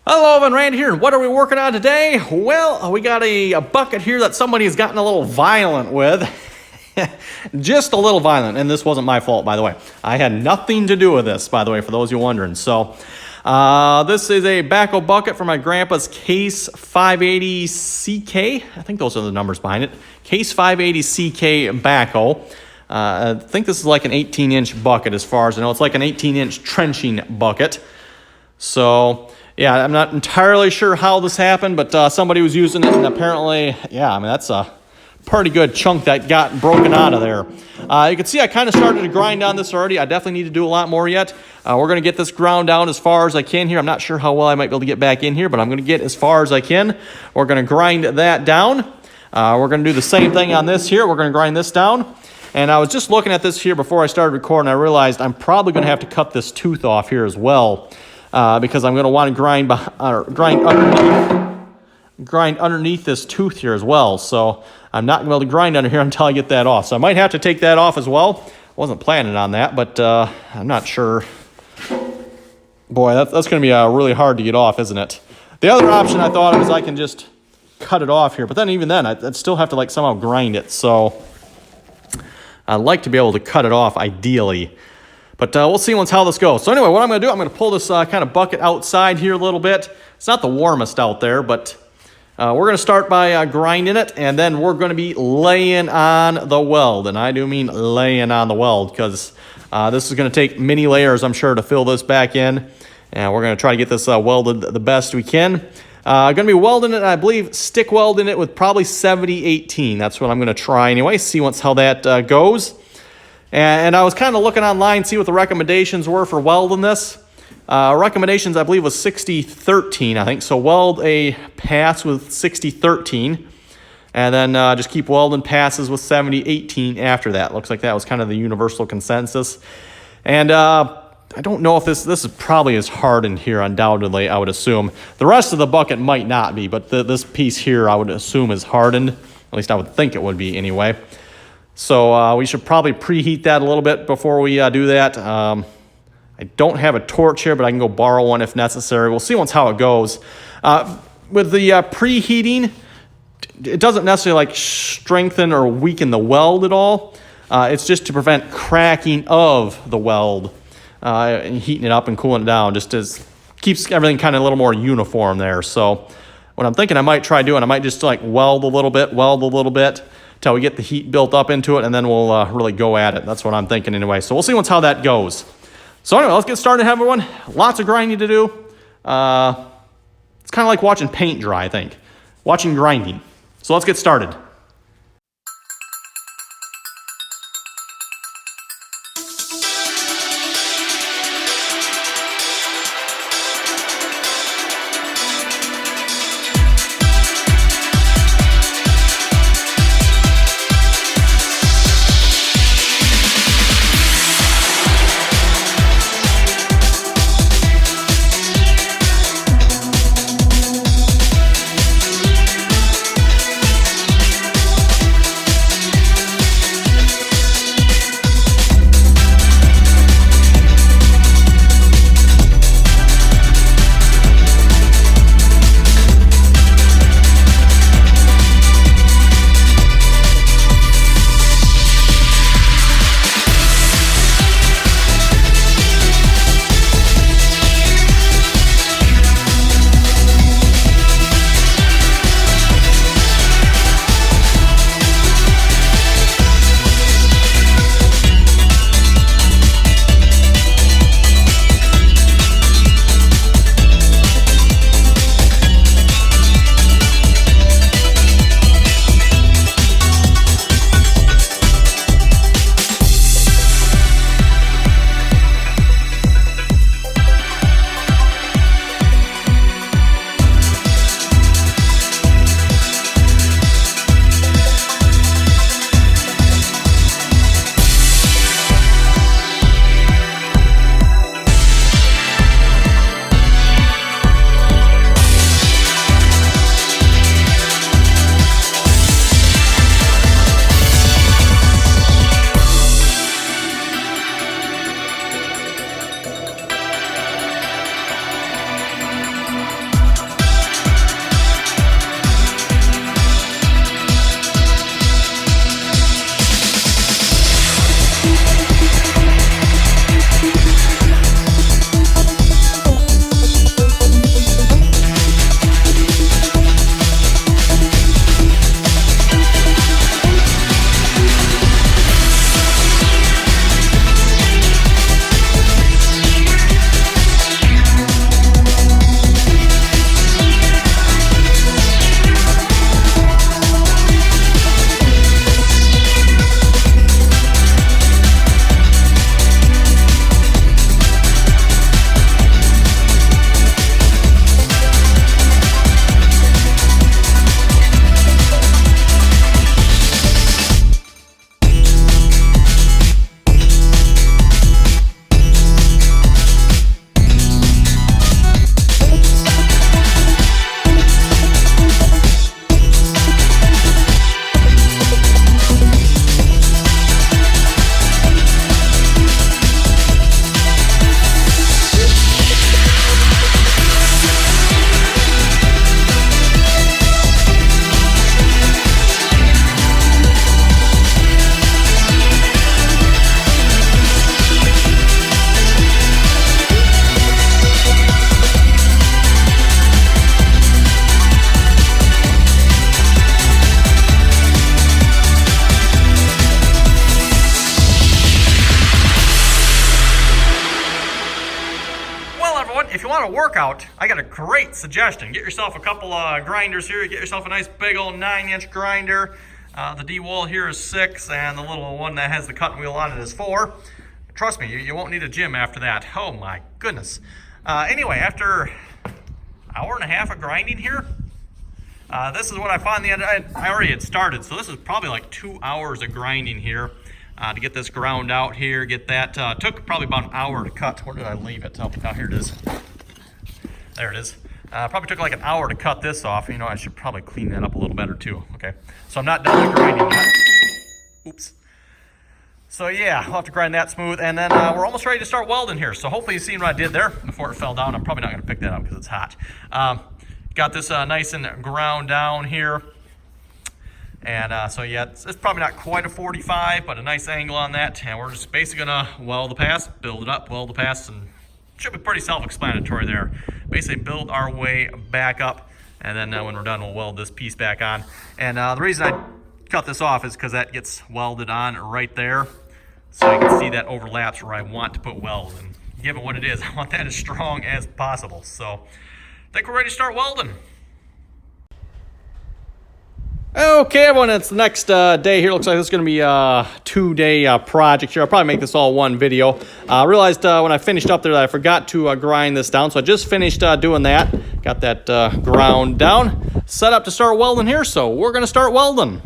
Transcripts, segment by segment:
Hello, Evan Rand here, and what are we working on today? Well, we got a bucket here that somebody has gotten a little violent with. Just a little violent, and this wasn't my fault, by the way. I had nothing to do with this, by the way, for those of you wondering. So, this is a Backhoe bucket for my grandpa's Case 580 CK. I think those are the numbers behind it. Case 580 CK Backhoe. I think this is like an 18-inch bucket as far as I know. It's like an 18-inch trenching bucket. So, yeah, I'm not entirely sure how this happened, but somebody was using it, and apparently, yeah, I mean, that's a pretty good chunk that got broken out of there. You can see I kind of started to grind on this already. I definitely need to do a lot more yet. We're going to get this ground down as far as I can here. I'm not sure how well I might be able to get back in here, but I'm going to get as far as I can. We're going to grind that down. We're going to do the same thing on this here. We're going to grind this down. And I was just looking at this here before I started recording. I realized I'm probably going to have to cut this tooth off here as well. Because I'm going to want to grind underneath this tooth here as well. So I'm not going to be able to grind under here until I get that off. So I might have to take that off as well. Wasn't planning on that, but I'm not sure. Boy, that's going to be really hard to get off, isn't it? The other option I thought of is I can just cut it off here. But then even then, I'd still have to like somehow grind it. So I'd like to be able to cut it off ideally. But we'll see how this goes. So anyway, what I'm going to do, I'm going to pull this kind of bucket outside here a little bit. It's not the warmest out there, but we're going to start by grinding it, and then we're going to be laying on the weld. And I do mean laying on the weld, because this is going to take many layers, I'm sure, to fill this back in. And we're going to try to get this welded the best we can. I'm going to be welding it, I believe, stick welding it with probably 70-18. That's what I'm going to try anyway, see how that goes. And I was kind of looking online, see what the recommendations were for welding this. Recommendations, I believe, was 60-13, I think. So weld a pass with 60-13, and then just keep welding passes with 70-18 after that. Looks like that was kind of the universal consensus. And I don't know if this is probably as hardened here, undoubtedly, I would assume. The rest of the bucket might not be, but this piece here I would assume is hardened. At least I would think it would be anyway. So we should probably preheat that a little bit before we do that. I don't have a torch here, but I can go borrow one if necessary. We'll see how it goes. With the preheating, it doesn't necessarily like strengthen or weaken the weld at all. It's just to prevent cracking of the weld and heating it up and cooling it down. Just keeps everything kind of a little more uniform there. So what I'm thinking I might try doing, I might just like weld a little bit. Till we get the heat built up into it, and then we'll really go at it. That's what I'm thinking anyway. So we'll see how that goes. So anyway, let's get started, everyone. Lots of grinding to do. It's kind of like watching paint dry, I think. Watching grinding. So let's get started. if you want a workout, I got a great suggestion. Get yourself a couple grinders here. Get yourself a nice big old 9-inch grinder. The D-wall here is 6, and the little one that has the cutting wheel on it is 4. Trust me, you won't need a gym after that. Oh my goodness. Anyway, after an hour and a half of grinding here, this is what I found. I already had started, so this is probably like 2 hours of grinding here to get this ground out here. Get that. Took probably about an hour to cut. Where did I leave it? Oh, here it is. There it is. Probably took like an hour to cut this off. You know, I should probably clean that up a little better too. Okay, so I'm not done with grinding yet. Oops. So yeah, I'll have to grind that smooth, and then we're almost ready to start welding here. So hopefully you've seen what I did there before it fell down. I'm probably not going to pick that up because it's hot. Got this nice and ground down here. And so yeah, it's probably not quite a 45, but a nice angle on that. And we're just basically gonna weld the pass, build it up, weld the pass, and should be pretty self-explanatory there. Basically build our way back up, and then when we're done, we'll weld this piece back on. And the reason I cut this off is because that gets welded on right there. So you can see that overlaps where I want to put weld. And given what it is, I want that as strong as possible. So I think we're ready to start welding. Okay, everyone, it's the next day here. Looks like this is going to be a 2-day project here. I'll probably make this all one video. I realized when I finished up there that I forgot to grind this down, so I just finished doing that. Got that ground down, set up to start welding here, so we're going to start welding.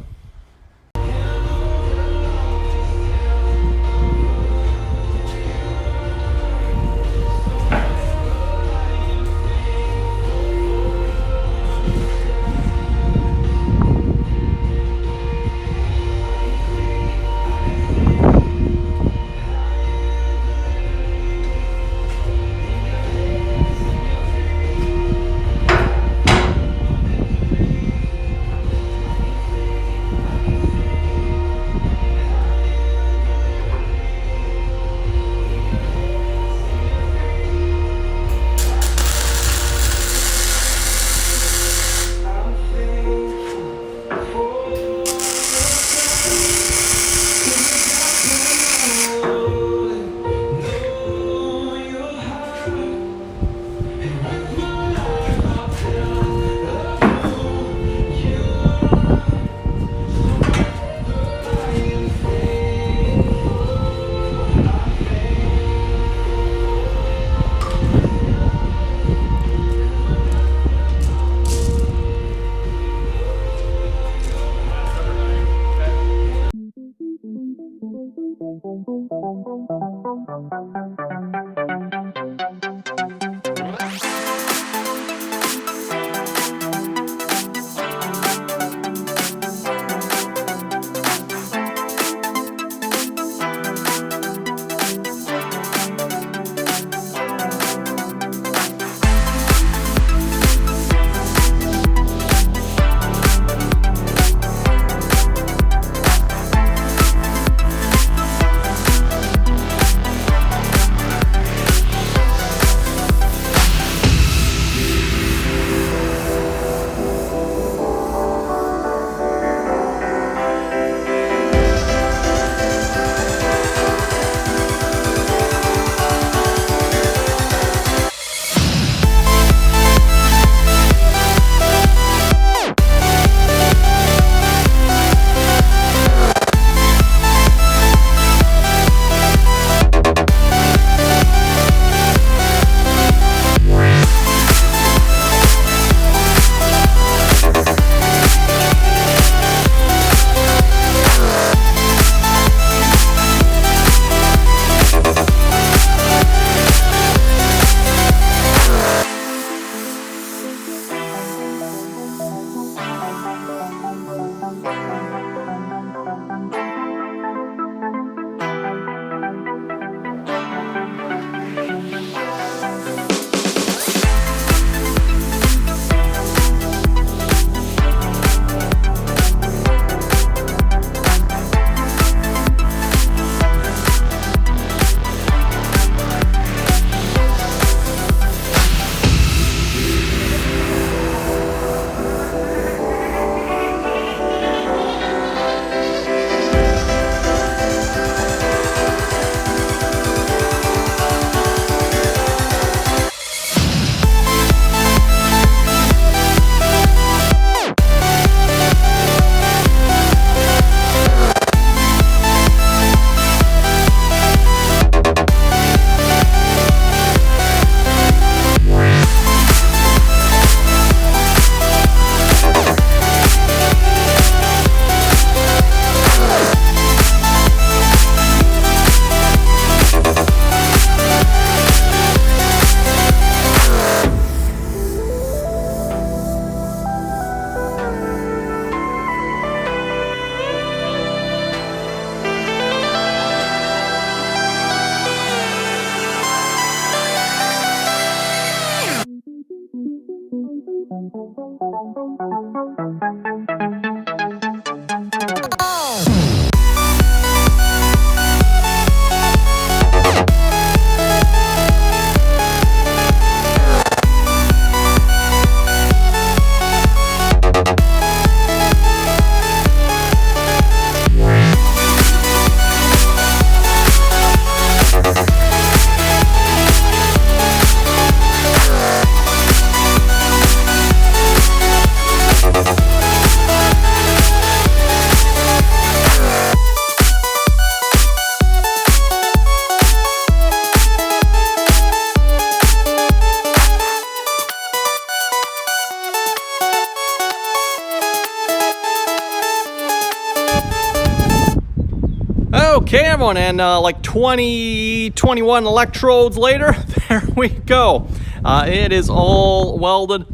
Okay, everyone, and like 21 electrodes later, there we go. It is all welded.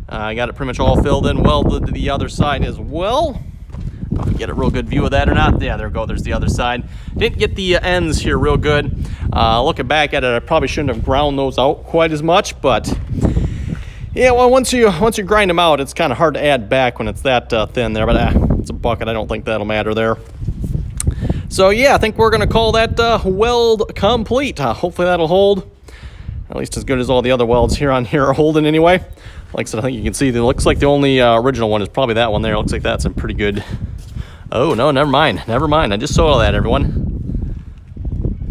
I got it pretty much all filled in, welded to the other side as well. If I can get a real good view of that or not. Yeah, there we go, there's the other side. Didn't get the ends here real good. Looking back at it, I probably shouldn't have ground those out quite as much, but yeah, well, once you grind them out, it's kind of hard to add back when it's that thin there, but it's a bucket. I don't think that'll matter there. So yeah, I think we're going to call that weld complete. Hopefully that'll hold, at least as good as all the other welds here are holding anyway. Like I said, I think you can see it looks like the only original one is probably that one there. It looks like that's in pretty good. Oh, no, never mind. I just saw that, everyone.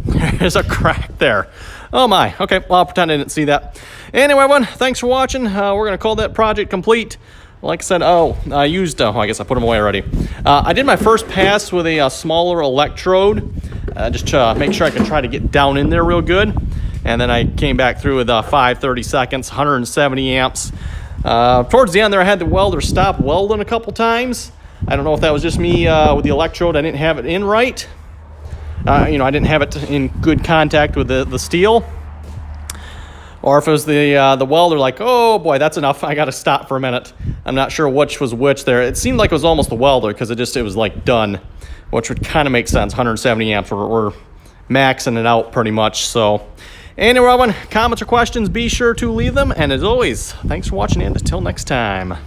There's a crack there. Oh my. Okay, well, I'll pretend I didn't see that. Anyway, everyone, thanks for watching. We're going to call that project complete. Like I said, I used, I guess I put them away already. I did my first pass with a smaller electrode, just to make sure I could try to get down in there real good. And then I came back through with 30 seconds, 170 amps. Towards the end there, I had the welder stop welding a couple times. I don't know if that was just me with the electrode. I didn't have it in right. I didn't have it in good contact with the steel. Or if it was the welder, like, oh boy, that's enough, I gotta stop for a minute. I'm not sure which was which there. It seemed like it was almost the welder because it was like done, which would kind of make sense. 170 amps, we're maxing it out pretty much. So anyway, everyone, comments or questions, be sure to leave them. And as always, thanks for watching, and until next time.